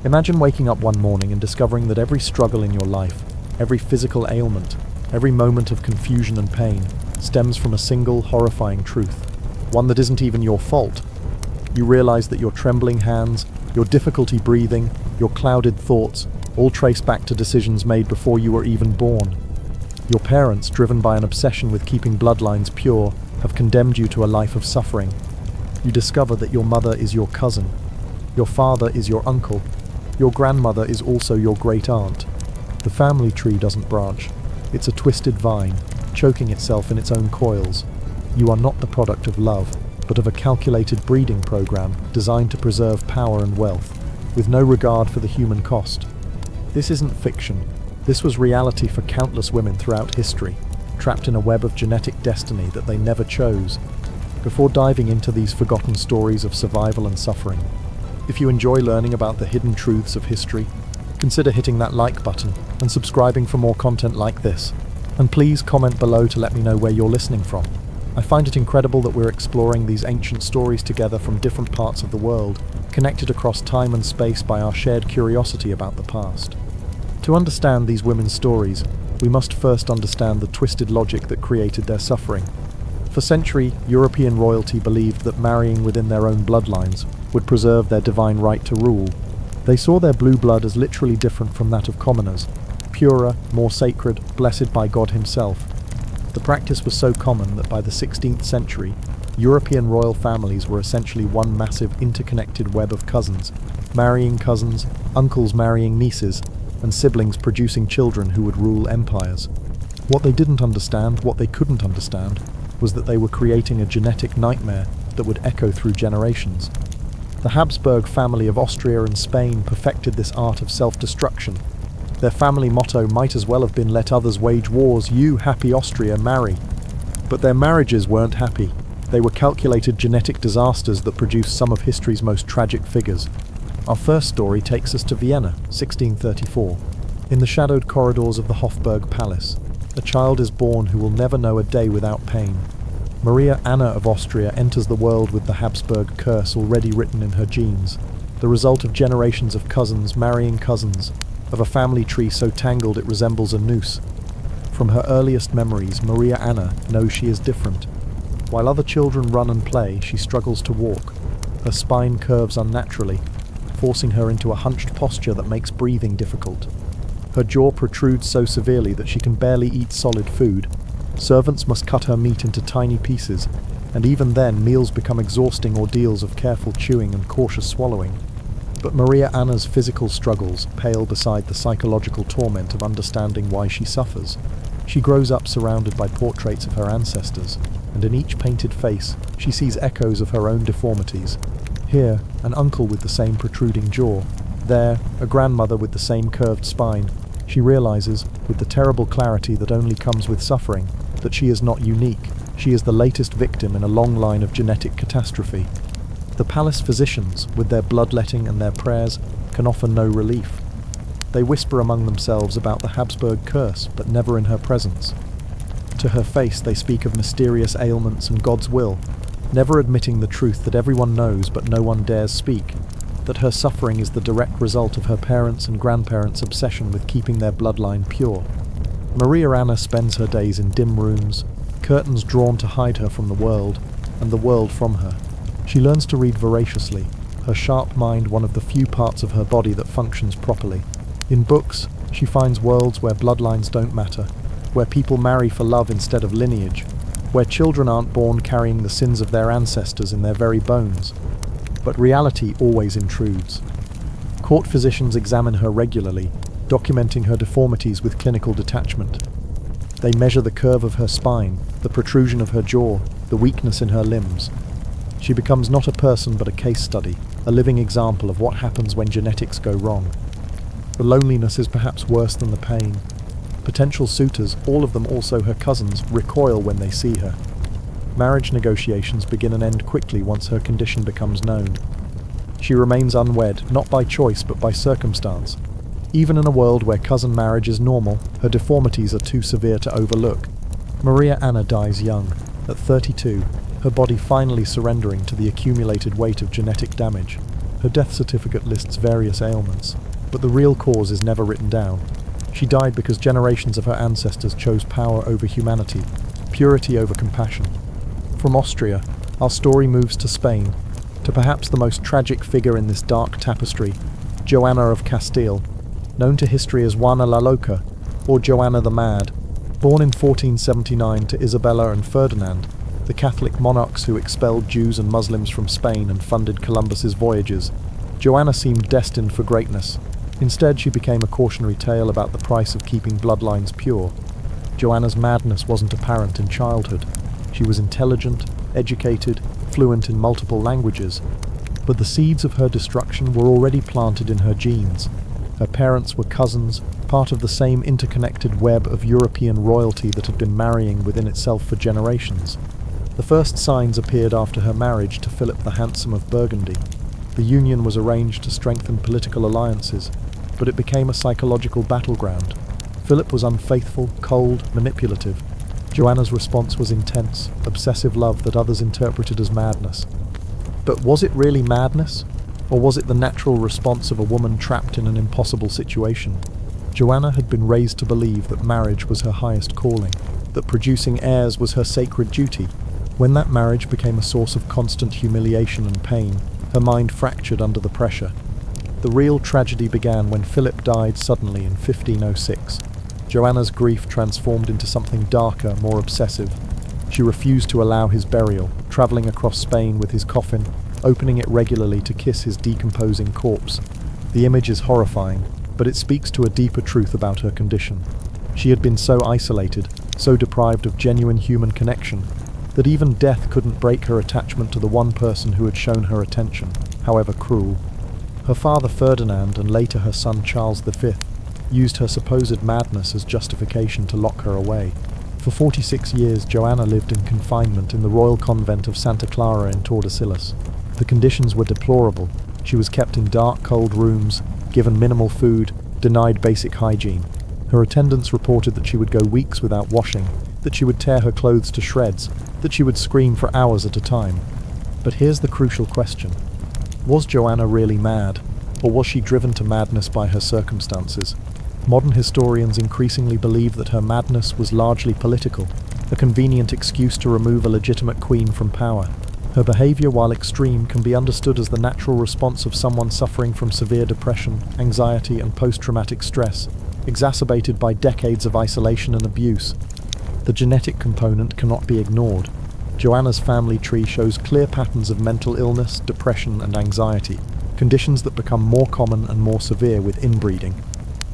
Imagine waking up one morning and discovering that every struggle in your life, every physical ailment, every moment of confusion and pain stems from a single horrifying truth, one that isn't even your fault. You realize that your trembling hands, your difficulty breathing, your clouded thoughts all trace back to decisions made before you were even born. Your parents, driven by an obsession with keeping bloodlines pure, have condemned you to a life of suffering. You discover that your mother is your cousin, your father is your uncle, your grandmother is also your great-aunt. The family tree doesn't branch. It's a twisted vine, choking itself in its own coils. You are not the product of love, but of a calculated breeding program designed to preserve power and wealth, with no regard for the human cost. This isn't fiction. This was reality for countless women throughout history, trapped in a web of genetic destiny that they never chose. Before diving into these forgotten stories of survival and suffering, if you enjoy learning about the hidden truths of history, consider hitting that like button and subscribing for more content like this. And please comment below to let me know where you're listening from. I find it incredible that we're exploring these ancient stories together from different parts of the world, connected across time and space by our shared curiosity about the past. To understand these women's stories, we must first understand the twisted logic that created their suffering. For centuries, European royalty believed that marrying within their own bloodlines would preserve their divine right to rule. They saw their blue blood as literally different from that of commoners, purer, more sacred, blessed by God himself. The practice was so common that by the 16th century, European royal families were essentially one massive interconnected web of cousins, marrying cousins, uncles marrying nieces, and siblings producing children who would rule empires. What they didn't understand, what they couldn't understand, was that they were creating a genetic nightmare that would echo through generations. The Habsburg family of Austria and Spain perfected this art of self-destruction. Their family motto might as well have been "Let others wage wars, you, happy Austria, marry." But their marriages weren't happy. They were calculated genetic disasters that produced some of history's most tragic figures. Our first story takes us to Vienna, 1634. In the shadowed corridors of the Hofburg Palace, a child is born who will never know a day without pain. Maria Anna of Austria enters the world with the Habsburg curse already written in her genes, the result of generations of cousins marrying cousins, of a family tree so tangled it resembles a noose. From her earliest memories, Maria Anna knows she is different. While other children run and play, she struggles to walk. Her spine curves unnaturally, forcing her into a hunched posture that makes breathing difficult. Her jaw protrudes so severely that she can barely eat solid food. Servants must cut her meat into tiny pieces, and even then meals become exhausting ordeals of careful chewing and cautious swallowing. But Maria Anna's physical struggles pale beside the psychological torment of understanding why she suffers. She grows up surrounded by portraits of her ancestors, and in each painted face she sees echoes of her own deformities. Here, an uncle with the same protruding jaw. There, a grandmother with the same curved spine. She realizes, with the terrible clarity that only comes with suffering, that she is not unique. She is the latest victim in a long line of genetic catastrophe. The palace physicians, with their bloodletting and their prayers, can offer no relief. They whisper among themselves about the Habsburg curse, but never in her presence. To her face they speak of mysterious ailments and God's will, never admitting the truth that everyone knows but no one dares speak, that her suffering is the direct result of her parents' and grandparents' obsession with keeping their bloodline pure. Maria Anna spends her days in dim rooms, curtains drawn to hide her from the world, and the world from her. She learns to read voraciously, her sharp mind one of the few parts of her body that functions properly. In books, she finds worlds where bloodlines don't matter, where people marry for love instead of lineage, where children aren't born carrying the sins of their ancestors in their very bones. But reality always intrudes. Court physicians examine her regularly, documenting her deformities with clinical detachment. They measure the curve of her spine, the protrusion of her jaw, the weakness in her limbs. She becomes not a person but a case study, a living example of what happens when genetics go wrong. The loneliness is perhaps worse than the pain. Potential suitors, all of them also her cousins, recoil when they see her. Marriage negotiations begin and end quickly once her condition becomes known. She remains unwed, not by choice but by circumstance. Even in a world where cousin marriage is normal, her deformities are too severe to overlook. Maria Anna dies young, at 32, her body finally surrendering to the accumulated weight of genetic damage. Her death certificate lists various ailments, but the real cause is never written down. She died because generations of her ancestors chose power over humanity, purity over compassion. From Austria, our story moves to Spain, to perhaps the most tragic figure in this dark tapestry, Joanna of Castile, known to history as Juana la Loca, or Joanna the Mad. Born in 1479 to Isabella and Ferdinand, the Catholic monarchs who expelled Jews and Muslims from Spain and funded Columbus's voyages, Joanna seemed destined for greatness. Instead, she became a cautionary tale about the price of keeping bloodlines pure. Joanna's madness wasn't apparent in childhood. She was intelligent, educated, fluent in multiple languages, but the seeds of her destruction were already planted in her genes. Her parents were cousins, part of the same interconnected web of European royalty that had been marrying within itself for generations. The first signs appeared after her marriage to Philip the Handsome of Burgundy. The union was arranged to strengthen political alliances, but it became a psychological battleground. Philip was unfaithful, cold, manipulative. Joanna's response was intense, obsessive love that others interpreted as madness. But was it really madness? Or was it the natural response of a woman trapped in an impossible situation? Joanna had been raised to believe that marriage was her highest calling, that producing heirs was her sacred duty. When that marriage became a source of constant humiliation and pain, her mind fractured under the pressure. The real tragedy began when Philip died suddenly in 1506. Joanna's grief transformed into something darker, more obsessive. She refused to allow his burial, travelling across Spain with his coffin, opening it regularly to kiss his decomposing corpse. The image is horrifying, but it speaks to a deeper truth about her condition. She had been so isolated, so deprived of genuine human connection, that even death couldn't break her attachment to the one person who had shown her attention, however cruel. Her father Ferdinand and later her son Charles V used her supposed madness as justification to lock her away. For 46 years, Joanna lived in confinement in the royal convent of Santa Clara in Tordesillas. The conditions were deplorable. She was kept in dark, cold rooms, given minimal food, denied basic hygiene. Her attendants reported that she would go weeks without washing, that she would tear her clothes to shreds, that she would scream for hours at a time. But here's the crucial question. Was Joanna really mad, or was she driven to madness by her circumstances? Modern historians increasingly believe that her madness was largely political, a convenient excuse to remove a legitimate queen from power. Her behavior, while extreme, can be understood as the natural response of someone suffering from severe depression, anxiety, and post-traumatic stress, exacerbated by decades of isolation and abuse. The genetic component cannot be ignored. Joanna's family tree shows clear patterns of mental illness, depression, and anxiety, conditions that become more common and more severe with inbreeding.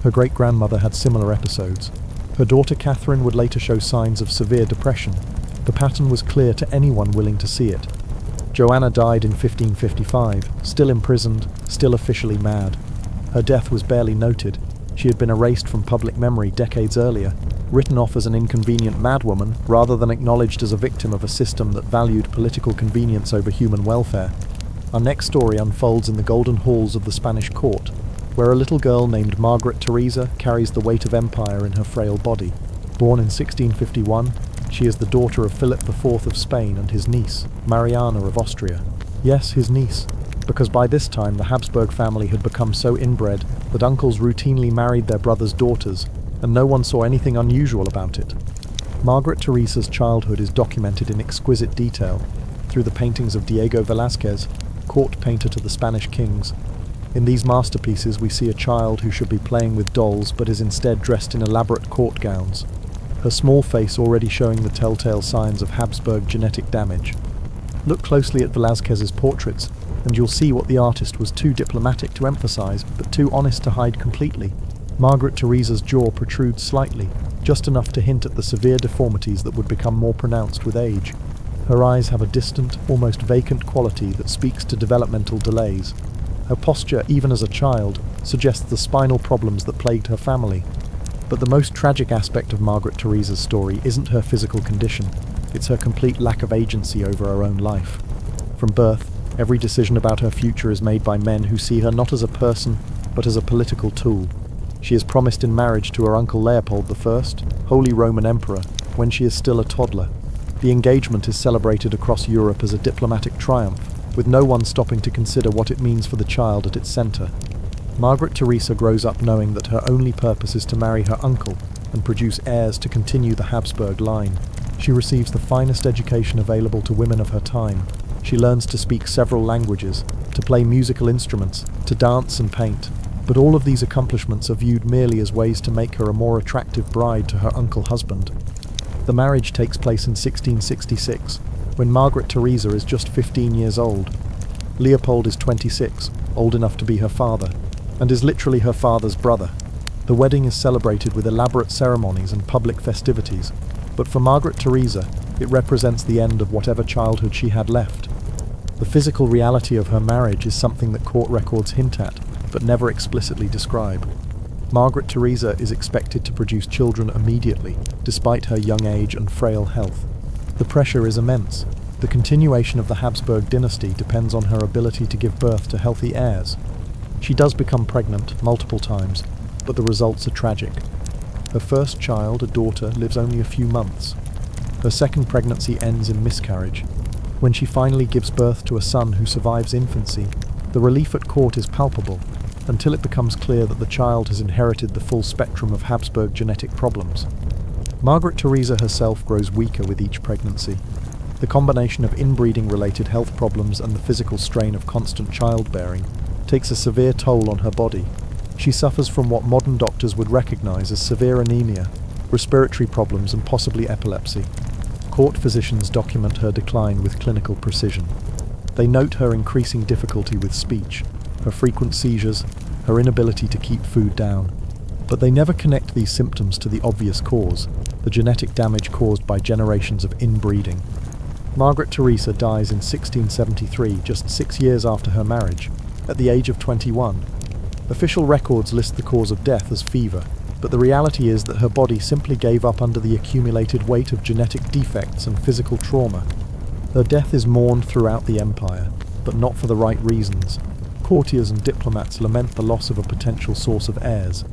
Her great-grandmother had similar episodes. Her daughter Catherine would later show signs of severe depression. The pattern was clear to anyone willing to see it. Joanna died in 1555, still imprisoned, still officially mad. Her death was barely noted. She had been erased from public memory decades earlier, written off as an inconvenient madwoman rather than acknowledged as a victim of a system that valued political convenience over human welfare. Our next story unfolds in the golden halls of the Spanish court, where a little girl named Margaret Teresa carries the weight of empire in her frail body. Born in 1651, she is the daughter of Philip IV of Spain and his niece, Mariana of Austria. Yes, his niece, because by this time the Habsburg family had become so inbred that uncles routinely married their brothers' daughters, and no one saw anything unusual about it. Margaret Teresa's childhood is documented in exquisite detail through the paintings of Diego Velázquez, court painter to the Spanish kings. In these masterpieces we see a child who should be playing with dolls but is instead dressed in elaborate court gowns, her small face already showing the telltale signs of Habsburg genetic damage. Look closely at Velázquez's portraits, and you'll see what the artist was too diplomatic to emphasize, but too honest to hide completely. Margaret Teresa's jaw protrudes slightly, just enough to hint at the severe deformities that would become more pronounced with age. Her eyes have a distant, almost vacant quality that speaks to developmental delays. Her posture, even as a child, suggests the spinal problems that plagued her family. But the most tragic aspect of Margaret Teresa's story isn't her physical condition, it's her complete lack of agency over her own life. From birth, every decision about her future is made by men who see her not as a person, but as a political tool. She is promised in marriage to her uncle Leopold I, Holy Roman Emperor, when she is still a toddler. The engagement is celebrated across Europe as a diplomatic triumph, with no one stopping to consider what it means for the child at its centre. Margaret Theresa grows up knowing that her only purpose is to marry her uncle and produce heirs to continue the Habsburg line. She receives the finest education available to women of her time. She learns to speak several languages, to play musical instruments, to dance and paint. But all of these accomplishments are viewed merely as ways to make her a more attractive bride to her uncle-husband. The marriage takes place in 1666, when Margaret Theresa is just 15 years old. Leopold is 26, old enough to be her father, and is literally her father's brother. The wedding is celebrated with elaborate ceremonies and public festivities, but for Margaret Theresa, it represents the end of whatever childhood she had left. The physical reality of her marriage is something that court records hint at, but never explicitly describe. Margaret Theresa is expected to produce children immediately, despite her young age and frail health. The pressure is immense. The continuation of the Habsburg dynasty depends on her ability to give birth to healthy heirs. She does become pregnant multiple times, but the results are tragic. Her first child, a daughter, lives only a few months. Her second pregnancy ends in miscarriage. When she finally gives birth to a son who survives infancy, the relief at court is palpable, until it becomes clear that the child has inherited the full spectrum of Habsburg genetic problems. Margaret Theresa herself grows weaker with each pregnancy. The combination of inbreeding-related health problems and the physical strain of constant childbearing takes a severe toll on her body. She suffers from what modern doctors would recognize as severe anemia, respiratory problems, and possibly epilepsy. Court physicians document her decline with clinical precision. They note her increasing difficulty with speech, her frequent seizures, her inability to keep food down. But they never connect these symptoms to the obvious cause, the genetic damage caused by generations of inbreeding. Margaret Theresa dies in 1673, just 6 years after her marriage, at the age of 21. Official records list the cause of death as fever, but the reality is that her body simply gave up under the accumulated weight of genetic defects and physical trauma. Her death is mourned throughout the empire, but not for the right reasons. Courtiers and diplomats lament the loss of a potential source of heirs,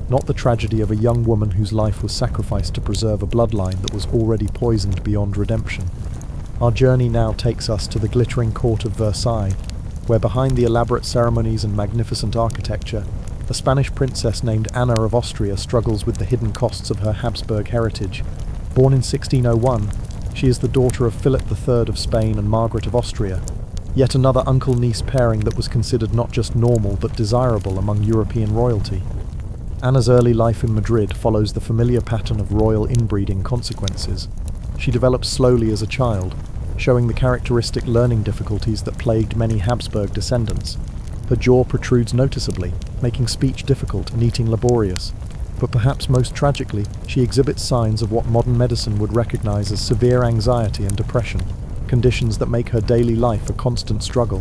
not the tragedy of a young woman whose life was sacrificed to preserve a bloodline that was already poisoned beyond redemption. Our journey now takes us to the glittering court of Versailles, where behind the elaborate ceremonies and magnificent architecture, a Spanish princess named Anna of Austria struggles with the hidden costs of her Habsburg heritage. Born in 1601, she is the daughter of Philip III of Spain and Margaret of Austria, yet another uncle-niece pairing that was considered not just normal but desirable among European royalty. Anna's early life in Madrid follows the familiar pattern of royal inbreeding consequences. She develops slowly as a child, showing the characteristic learning difficulties that plagued many Habsburg descendants. Her jaw protrudes noticeably, making speech difficult and eating laborious. But perhaps most tragically, she exhibits signs of what modern medicine would recognize as severe anxiety and depression, conditions that make her daily life a constant struggle.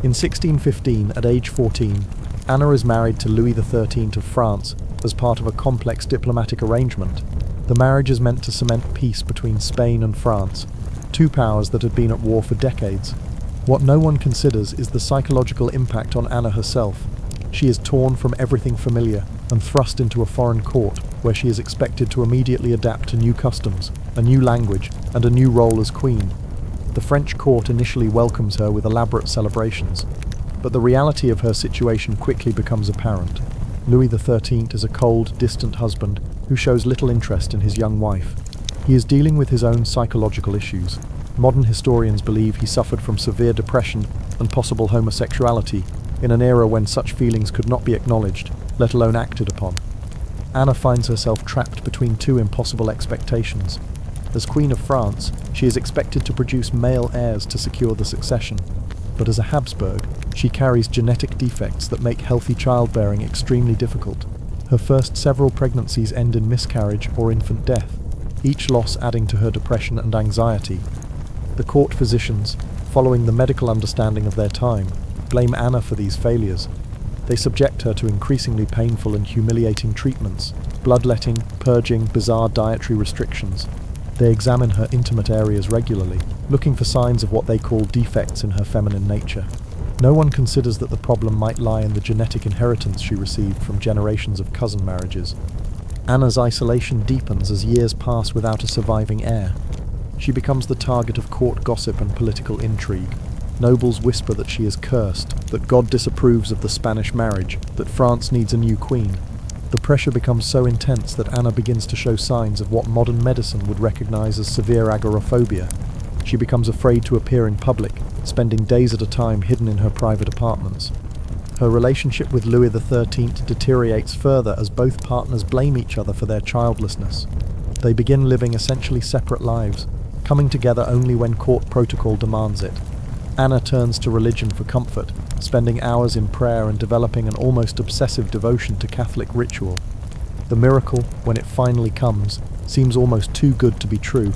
In 1615, at age 14, Anna is married to Louis XIII of France as part of a complex diplomatic arrangement. The marriage is meant to cement peace between Spain and France, two powers that had been at war for decades. What no one considers is the psychological impact on Anna herself. She is torn from everything familiar and thrust into a foreign court where she is expected to immediately adapt to new customs, a new language, and a new role as queen. The French court initially welcomes her with elaborate celebrations, but the reality of her situation quickly becomes apparent. Louis XIII is a cold, distant husband who shows little interest in his young wife. He is dealing with his own psychological issues. Modern historians believe he suffered from severe depression and possible homosexuality in an era when such feelings could not be acknowledged, let alone acted upon. Anna finds herself trapped between two impossible expectations. As Queen of France, she is expected to produce male heirs to secure the succession. But as a Habsburg, she carries genetic defects that make healthy childbearing extremely difficult. Her first several pregnancies end in miscarriage or infant death, each loss adding to her depression and anxiety. The court physicians, following the medical understanding of their time, blame Anna for these failures. They subject her to increasingly painful and humiliating treatments, bloodletting, purging, bizarre dietary restrictions. They examine her intimate areas regularly, looking for signs of what they call defects in her feminine nature. No one considers that the problem might lie in the genetic inheritance she received from generations of cousin marriages. Anna's isolation deepens as years pass without a surviving heir. She becomes the target of court gossip and political intrigue. Nobles whisper that she is cursed, that God disapproves of the Spanish marriage, that France needs a new queen. The pressure becomes so intense that Anna begins to show signs of what modern medicine would recognize as severe agoraphobia. She becomes afraid to appear in public, spending days at a time hidden in her private apartments. Her relationship with Louis XIII deteriorates further as both partners blame each other for their childlessness. They begin living essentially separate lives, coming together only when court protocol demands it. Anna turns to religion for comfort, spending hours in prayer and developing an almost obsessive devotion to Catholic ritual. The miracle, when it finally comes, seems almost too good to be true.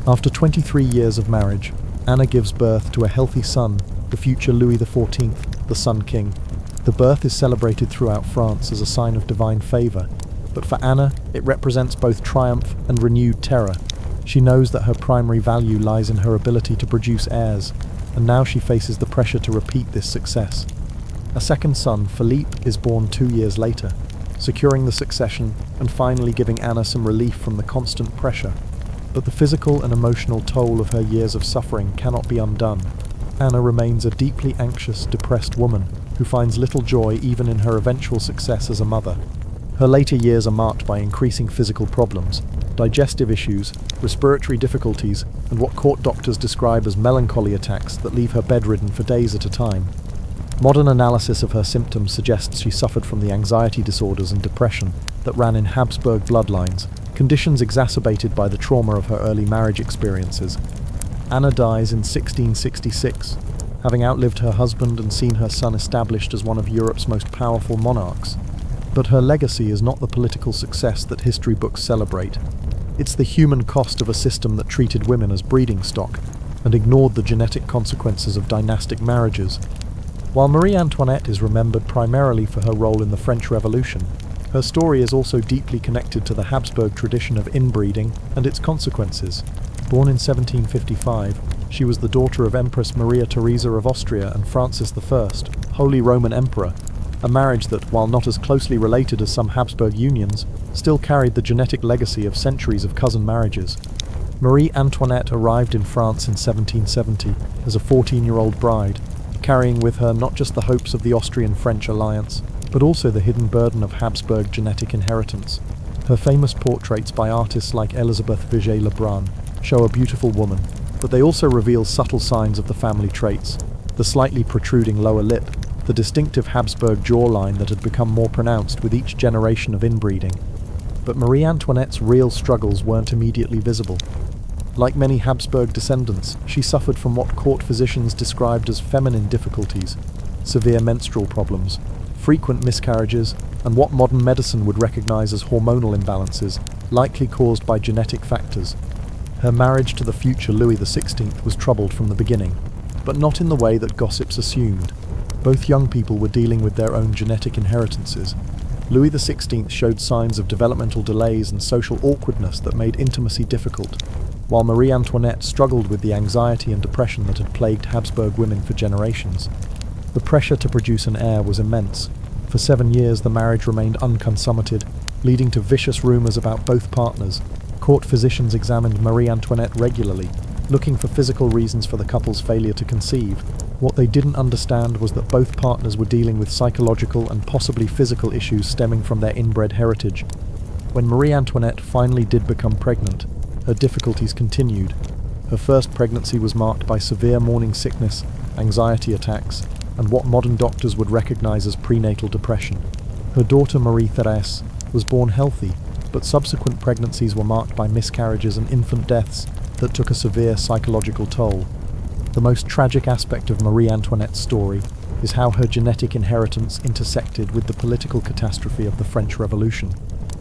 After 23 years of marriage, Anna gives birth to a healthy son, the future Louis XIV, the Sun King. The birth is celebrated throughout France as a sign of divine favour, but for Anna, it represents both triumph and renewed terror. She knows that her primary value lies in her ability to produce heirs, and now she faces the pressure to repeat this success. A second son, Philippe, is born 2 years later, securing the succession and finally giving Anna some relief from the constant pressure. But the physical and emotional toll of her years of suffering cannot be undone. Anna remains a deeply anxious, depressed woman who finds little joy even in her eventual success as a mother. Her later years are marked by increasing physical problems, digestive issues, respiratory difficulties, and what court doctors describe as melancholy attacks that leave her bedridden for days at a time. Modern analysis of her symptoms suggests she suffered from the anxiety disorders and depression that ran in Habsburg bloodlines, conditions exacerbated by the trauma of her early marriage experiences. Anna dies in 1666, having outlived her husband and seen her son established as one of Europe's most powerful monarchs. But her legacy is not the political success that history books celebrate. It's the human cost of a system that treated women as breeding stock and ignored the genetic consequences of dynastic marriages. While Marie Antoinette is remembered primarily for her role in the French Revolution, her story is also deeply connected to the Habsburg tradition of inbreeding and its consequences. Born in 1755, she was the daughter of Empress Maria Theresa of Austria and Francis I, Holy Roman Emperor, a marriage that, while not as closely related as some Habsburg unions, still carried the genetic legacy of centuries of cousin marriages. Marie Antoinette arrived in France in 1770 as a 14-year-old bride, carrying with her not just the hopes of the Austrian-French alliance, but also the hidden burden of Habsburg genetic inheritance. Her famous portraits by artists like Elisabeth Vigée-Lebrun show a beautiful woman, but they also reveal subtle signs of the family traits: the slightly protruding lower lip, the distinctive Habsburg jawline that had become more pronounced with each generation of inbreeding. But Marie Antoinette's real struggles weren't immediately visible. Like many Habsburg descendants, she suffered from what court physicians described as feminine difficulties, severe menstrual problems, frequent miscarriages, and what modern medicine would recognize as hormonal imbalances, likely caused by genetic factors. Her marriage to the future Louis XVI was troubled from the beginning, but not in the way that gossips assumed. Both young people were dealing with their own genetic inheritances. Louis XVI showed signs of developmental delays and social awkwardness that made intimacy difficult, while Marie Antoinette struggled with the anxiety and depression that had plagued Habsburg women for generations. The pressure to produce an heir was immense. For 7 years the marriage remained unconsummated, leading to vicious rumors about both partners. Court physicians examined Marie Antoinette regularly, looking for physical reasons for the couple's failure to conceive. What they didn't understand was that both partners were dealing with psychological and possibly physical issues stemming from their inbred heritage. When Marie Antoinette finally did become pregnant, her difficulties continued. Her first pregnancy was marked by severe morning sickness, anxiety attacks, and what modern doctors would recognize as prenatal depression. Her daughter Marie-Thérèse was born healthy, but subsequent pregnancies were marked by miscarriages and infant deaths that took a severe psychological toll. The most tragic aspect of Marie Antoinette's story is how her genetic inheritance intersected with the political catastrophe of the French Revolution.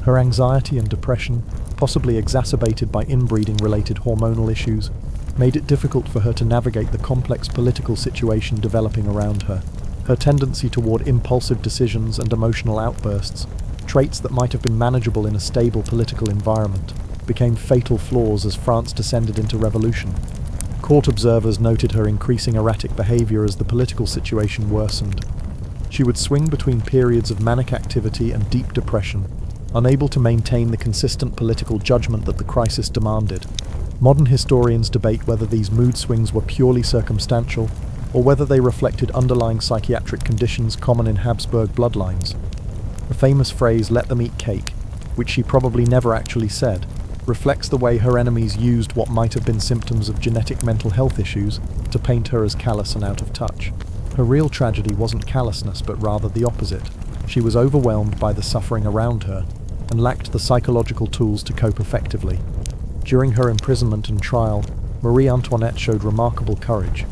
Her anxiety and depression, possibly exacerbated by inbreeding-related hormonal issues, made it difficult for her to navigate the complex political situation developing around her. Her tendency toward impulsive decisions and emotional outbursts, traits that might have been manageable in a stable political environment, became fatal flaws as France descended into revolution. Court observers noted her increasing erratic behavior as the political situation worsened. She would swing between periods of manic activity and deep depression, unable to maintain the consistent political judgment that the crisis demanded. Modern historians debate whether these mood swings were purely circumstantial or whether they reflected underlying psychiatric conditions common in Habsburg bloodlines. The famous phrase, "let them eat cake," which she probably never actually said, reflects the way her enemies used what might have been symptoms of genetic mental health issues to paint her as callous and out of touch. Her real tragedy wasn't callousness, but rather the opposite. She was overwhelmed by the suffering around her and lacked the psychological tools to cope effectively. During her imprisonment and trial, Marie Antoinette showed remarkable courage,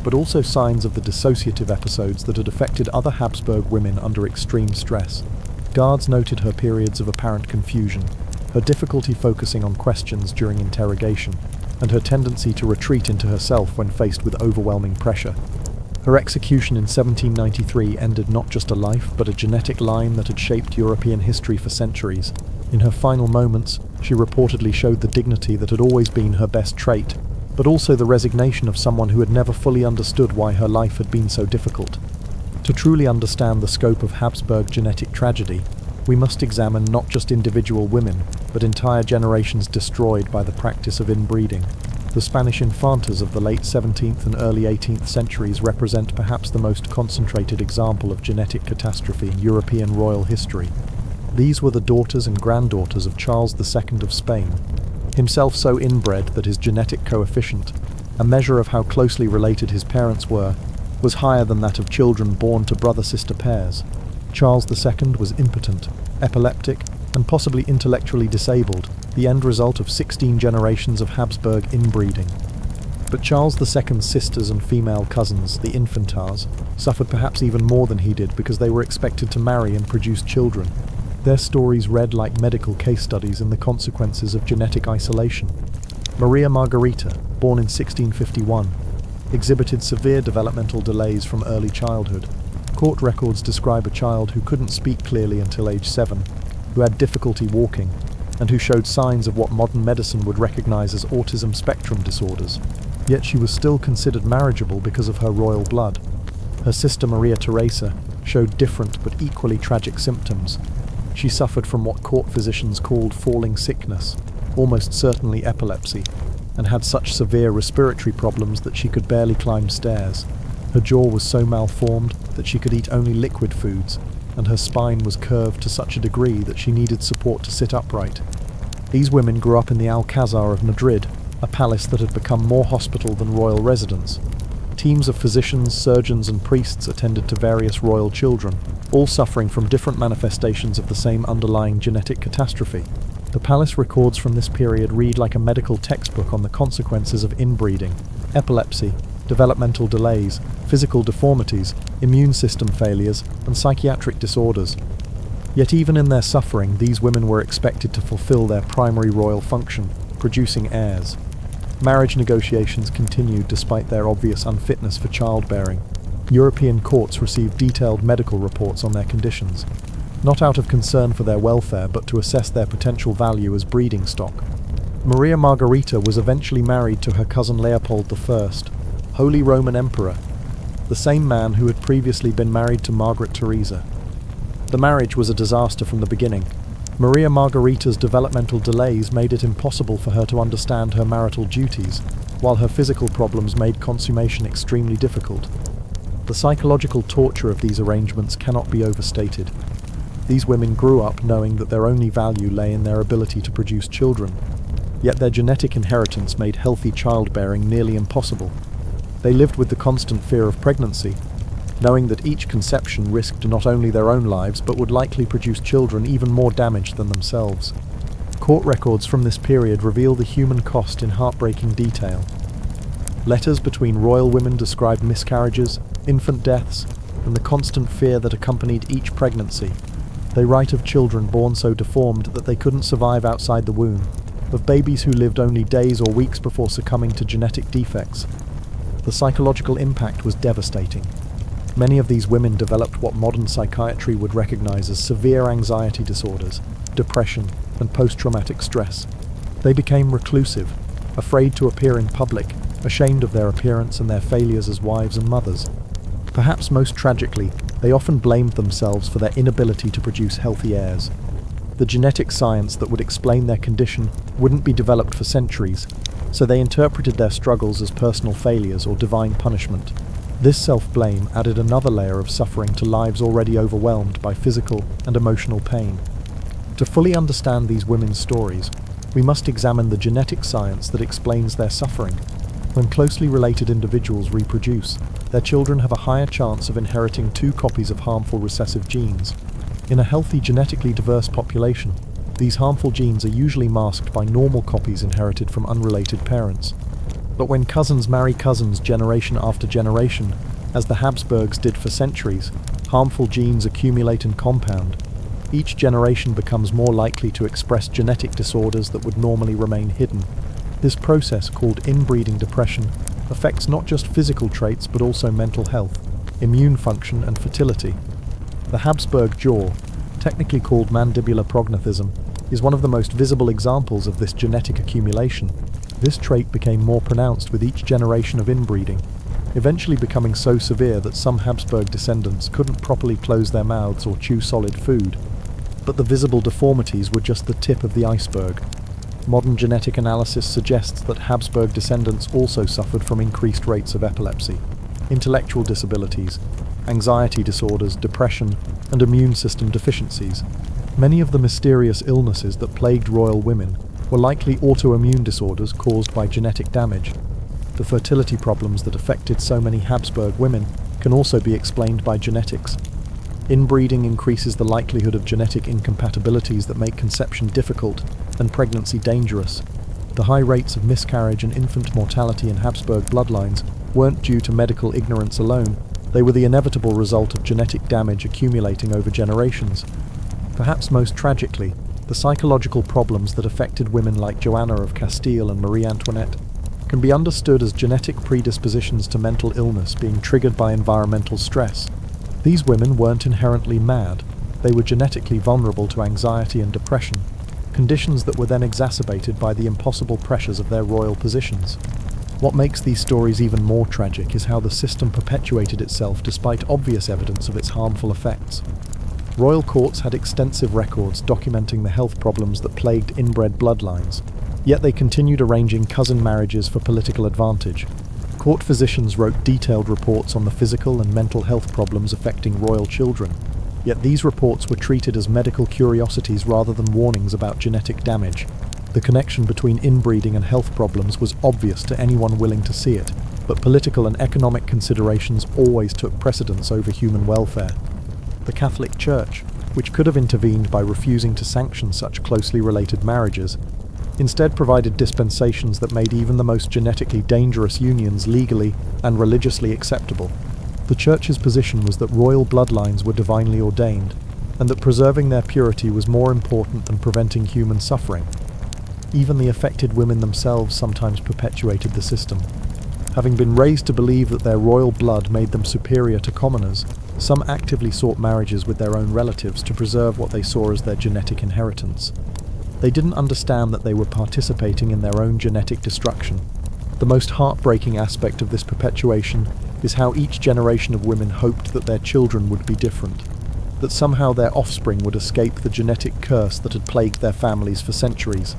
but also signs of the dissociative episodes that had affected other Habsburg women under extreme stress. Guards noted her periods of apparent confusion, her difficulty focusing on questions during interrogation, and her tendency to retreat into herself when faced with overwhelming pressure. Her execution in 1793 ended not just a life, but a genetic line that had shaped European history for centuries. In her final moments, she reportedly showed the dignity that had always been her best trait, but also the resignation of someone who had never fully understood why her life had been so difficult. To truly understand the scope of Habsburg genetic tragedy, we must examine not just individual women, but entire generations destroyed by the practice of inbreeding. The Spanish infantas of the late 17th and early 18th centuries represent perhaps the most concentrated example of genetic catastrophe in European royal history. These were the daughters and granddaughters of Charles II of Spain, himself so inbred that his genetic coefficient, a measure of how closely related his parents were, was higher than that of children born to brother-sister pairs. Charles II was impotent, epileptic, and possibly intellectually disabled, the end result of 16 generations of Habsburg inbreeding. But Charles II's sisters and female cousins, the Infantars, suffered perhaps even more than he did because they were expected to marry and produce children. Their stories read like medical case studies in the consequences of genetic isolation. Maria Margherita, born in 1651, exhibited severe developmental delays from early childhood. Court records describe a child who couldn't speak clearly until age 7, who had difficulty walking, and who showed signs of what modern medicine would recognize as autism spectrum disorders. Yet she was still considered marriageable because of her royal blood. Her sister Maria Theresa showed different but equally tragic symptoms. She suffered from what court physicians called falling sickness, almost certainly epilepsy, and had such severe respiratory problems that she could barely climb stairs. Her jaw was so malformed that she could eat only liquid foods, and her spine was curved to such a degree that she needed support to sit upright. These women grew up in the Alcazar of Madrid, a palace that had become more hospital than royal residence. Teams of physicians, surgeons, and priests attended to various royal children, all suffering from different manifestations of the same underlying genetic catastrophe. The palace records from this period read like a medical textbook on the consequences of inbreeding, epilepsy, developmental delays, physical deformities, immune system failures, and psychiatric disorders. Yet even in their suffering, these women were expected to fulfill their primary royal function, producing heirs. Marriage negotiations continued despite their obvious unfitness for childbearing. European courts received detailed medical reports on their conditions, not out of concern for their welfare but to assess their potential value as breeding stock. Maria Margherita was eventually married to her cousin Leopold I, Holy Roman Emperor, the same man who had previously been married to Margaret Theresa. The marriage was a disaster from the beginning. Maria Margherita's developmental delays made it impossible for her to understand her marital duties, while her physical problems made consummation extremely difficult. The psychological torture of these arrangements cannot be overstated. These women grew up knowing that their only value lay in their ability to produce children, yet their genetic inheritance made healthy childbearing nearly impossible. They lived with the constant fear of pregnancy, knowing that each conception risked not only their own lives but would likely produce children even more damaged than themselves. Court records from this period reveal the human cost in heartbreaking detail. Letters between royal women described miscarriages, infant deaths, and the constant fear that accompanied each pregnancy. They write of children born so deformed that they couldn't survive outside the womb, of babies who lived only days or weeks before succumbing to genetic defects. The psychological impact was devastating. Many of these women developed what modern psychiatry would recognize as severe anxiety disorders, depression, and post-traumatic stress. They became reclusive, afraid to appear in public, ashamed of their appearance and their failures as wives and mothers. Perhaps most tragically, they often blamed themselves for their inability to produce healthy heirs. The genetic science that would explain their condition wouldn't be developed for centuries, so they interpreted their struggles as personal failures or divine punishment. This self-blame added another layer of suffering to lives already overwhelmed by physical and emotional pain. To fully understand these women's stories, we must examine the genetic science that explains their suffering. When closely related individuals reproduce, their children have a higher chance of inheriting 2 copies of harmful recessive genes. In a healthy, genetically diverse population, these harmful genes are usually masked by normal copies inherited from unrelated parents. But when cousins marry cousins generation after generation, as the Habsburgs did for centuries, harmful genes accumulate and compound. Each generation becomes more likely to express genetic disorders that would normally remain hidden. This process, called inbreeding depression, affects not just physical traits but also mental health, immune function and fertility. The Habsburg jaw, technically called mandibular prognathism, is one of the most visible examples of this genetic accumulation. This trait became more pronounced with each generation of inbreeding, eventually becoming so severe that some Habsburg descendants couldn't properly close their mouths or chew solid food. But the visible deformities were just the tip of the iceberg. Modern genetic analysis suggests that Habsburg descendants also suffered from increased rates of epilepsy, intellectual disabilities, anxiety disorders, depression, and immune system deficiencies. Many of the mysterious illnesses that plagued royal women were likely autoimmune disorders caused by genetic damage. The fertility problems that affected so many Habsburg women can also be explained by genetics. Inbreeding increases the likelihood of genetic incompatibilities that make conception difficult and pregnancy dangerous. The high rates of miscarriage and infant mortality in Habsburg bloodlines weren't due to medical ignorance alone, they were the inevitable result of genetic damage accumulating over generations. Perhaps most tragically, the psychological problems that affected women like Joanna of Castile and Marie Antoinette can be understood as genetic predispositions to mental illness being triggered by environmental stress. These women weren't inherently mad, they were genetically vulnerable to anxiety and depression, conditions that were then exacerbated by the impossible pressures of their royal positions. What makes these stories even more tragic is how the system perpetuated itself despite obvious evidence of its harmful effects. Royal courts had extensive records documenting the health problems that plagued inbred bloodlines, yet they continued arranging cousin marriages for political advantage. Court physicians wrote detailed reports on the physical and mental health problems affecting royal children, yet these reports were treated as medical curiosities rather than warnings about genetic damage. The connection between inbreeding and health problems was obvious to anyone willing to see it, but political and economic considerations always took precedence over human welfare. The Catholic Church, which could have intervened by refusing to sanction such closely related marriages, instead provided dispensations that made even the most genetically dangerous unions legally and religiously acceptable. The Church's position was that royal bloodlines were divinely ordained, and that preserving their purity was more important than preventing human suffering. Even the affected women themselves sometimes perpetuated the system. Having been raised to believe that their royal blood made them superior to commoners, some actively sought marriages with their own relatives to preserve what they saw as their genetic inheritance. They didn't understand that they were participating in their own genetic destruction. The most heartbreaking aspect of this perpetuation is how each generation of women hoped that their children would be different, that somehow their offspring would escape the genetic curse that had plagued their families for centuries.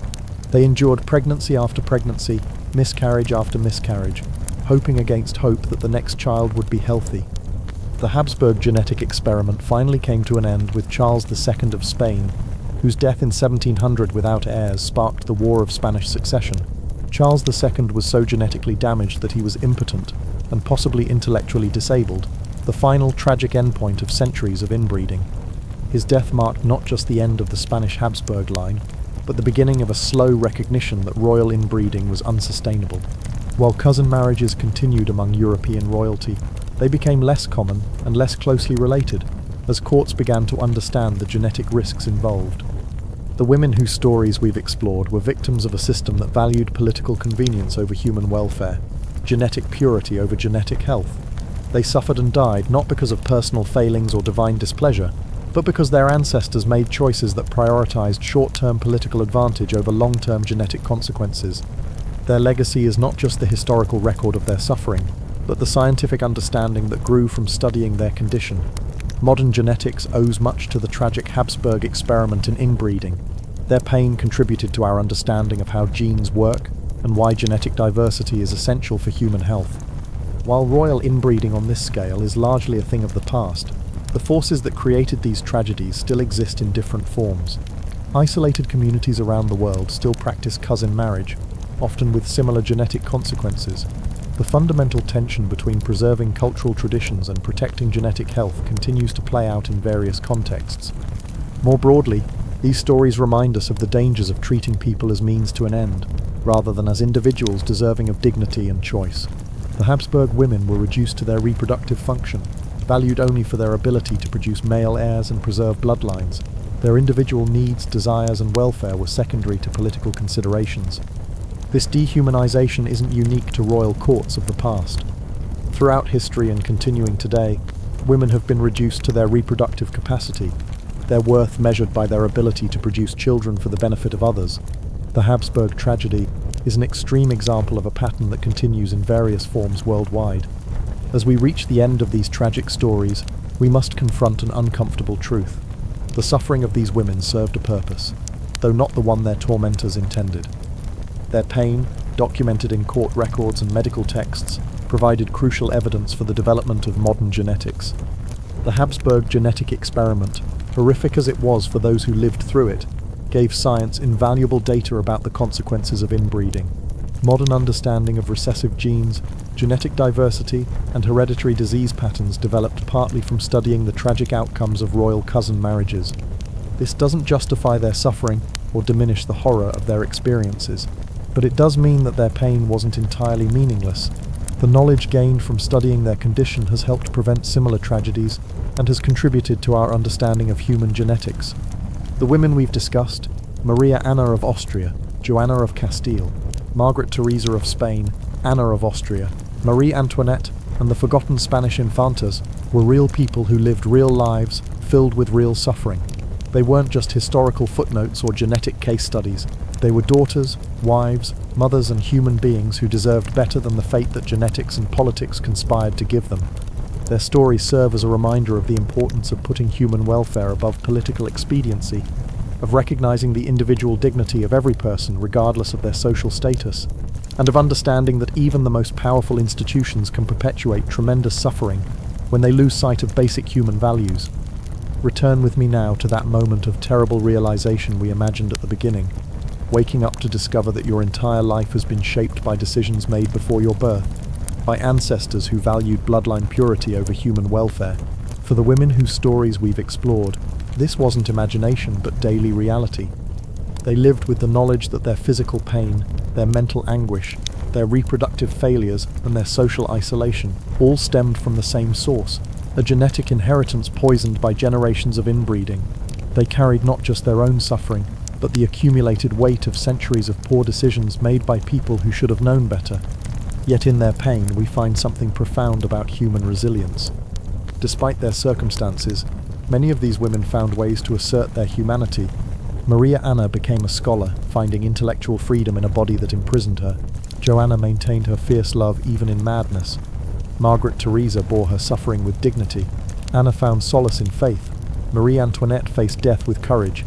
They endured pregnancy after pregnancy, miscarriage after miscarriage, hoping against hope that the next child would be healthy. The Habsburg genetic experiment finally came to an end with Charles II of Spain, whose death in 1700 without heirs sparked the War of Spanish Succession. Charles II was so genetically damaged that he was impotent and possibly intellectually disabled, the final tragic endpoint of centuries of inbreeding. His death marked not just the end of the Spanish Habsburg line, but the beginning of a slow recognition that royal inbreeding was unsustainable. While cousin marriages continued among European royalty, they became less common and less closely related, as courts began to understand the genetic risks involved. The women whose stories we've explored were victims of a system that valued political convenience over human welfare, genetic purity over genetic health. They suffered and died not because of personal failings or divine displeasure, but because their ancestors made choices that prioritized short-term political advantage over long-term genetic consequences. Their legacy is not just the historical record of their suffering, but the scientific understanding that grew from studying their condition. Modern genetics owes much to the tragic Habsburg experiment in inbreeding. Their pain contributed to our understanding of how genes work and why genetic diversity is essential for human health. While royal inbreeding on this scale is largely a thing of the past, the forces that created these tragedies still exist in different forms. Isolated communities around the world still practice cousin marriage, often with similar genetic consequences. The fundamental tension between preserving cultural traditions and protecting genetic health continues to play out in various contexts. More broadly, these stories remind us of the dangers of treating people as means to an end, rather than as individuals deserving of dignity and choice. The Habsburg women were reduced to their reproductive function, valued only for their ability to produce male heirs and preserve bloodlines. Their individual needs, desires, and welfare were secondary to political considerations. This dehumanization isn't unique to royal courts of the past. Throughout history and continuing today, women have been reduced to their reproductive capacity, their worth measured by their ability to produce children for the benefit of others. The Habsburg tragedy is an extreme example of a pattern that continues in various forms worldwide. As we reach the end of these tragic stories, we must confront an uncomfortable truth. The suffering of these women served a purpose, though not the one their tormentors intended. Their pain, documented in court records and medical texts, provided crucial evidence for the development of modern genetics. The Habsburg genetic experiment, horrific as it was for those who lived through it, gave science invaluable data about the consequences of inbreeding. Modern understanding of recessive genes, genetic diversity, and hereditary disease patterns developed partly from studying the tragic outcomes of royal cousin marriages. This doesn't justify their suffering or diminish the horror of their experiences, but it does mean that their pain wasn't entirely meaningless. The knowledge gained from studying their condition has helped prevent similar tragedies and has contributed to our understanding of human genetics. The women we've discussed, Maria Anna of Austria, Joanna of Castile, Margaret Teresa of Spain, Anna of Austria, Marie Antoinette, and the forgotten Spanish infantas, were real people who lived real lives, filled with real suffering. They weren't just historical footnotes or genetic case studies. They were daughters, wives, mothers, and human beings who deserved better than the fate that genetics and politics conspired to give them. Their stories serve as a reminder of the importance of putting human welfare above political expediency, of recognizing the individual dignity of every person regardless of their social status, and of understanding that even the most powerful institutions can perpetuate tremendous suffering when they lose sight of basic human values. Return with me now to that moment of terrible realization we imagined at the beginning, waking up to discover that your entire life has been shaped by decisions made before your birth, by ancestors who valued bloodline purity over human welfare. For the women whose stories we've explored, this wasn't imagination but daily reality. They lived with the knowledge that their physical pain, their mental anguish, their reproductive failures, and their social isolation all stemmed from the same source, a genetic inheritance poisoned by generations of inbreeding. They carried not just their own suffering, but the accumulated weight of centuries of poor decisions made by people who should have known better. Yet in their pain we find something profound about human resilience. Despite their circumstances, many of these women found ways to assert their humanity. Maria Anna became a scholar, finding intellectual freedom in a body that imprisoned her. Joanna maintained her fierce love even in madness. Margaret Teresa bore her suffering with dignity. Anna found solace in faith. Marie Antoinette faced death with courage.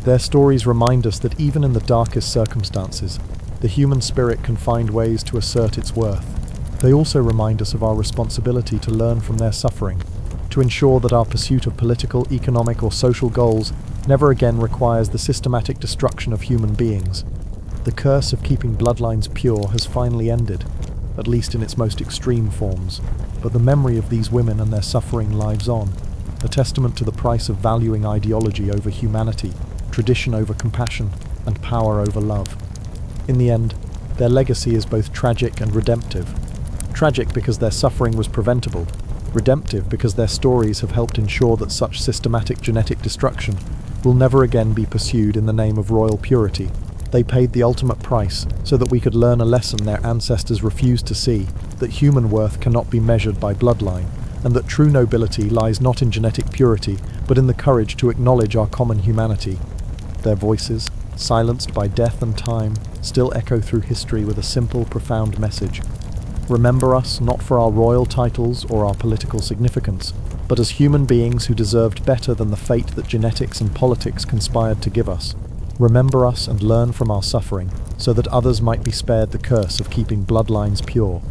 Their stories remind us that even in the darkest circumstances, the human spirit can find ways to assert its worth. They also remind us of our responsibility to learn from their suffering, to ensure that our pursuit of political, economic, or social goals never again requires the systematic destruction of human beings. The curse of keeping bloodlines pure has finally ended, at least in its most extreme forms, but the memory of these women and their suffering lives on, a testament to the price of valuing ideology over humanity, tradition over compassion, and power over love. In the end, their legacy is both tragic and redemptive. Tragic because their suffering was preventable, redemptive because their stories have helped ensure that such systematic genetic destruction will never again be pursued in the name of royal purity. They paid the ultimate price so that we could learn a lesson their ancestors refused to see, that human worth cannot be measured by bloodline, and that true nobility lies not in genetic purity, but in the courage to acknowledge our common humanity. Their voices, silenced by death and time, still echo through history with a simple, profound message. Remember us not for our royal titles or our political significance, but as human beings who deserved better than the fate that genetics and politics conspired to give us. Remember us and learn from our suffering, so that others might be spared the curse of keeping bloodlines pure.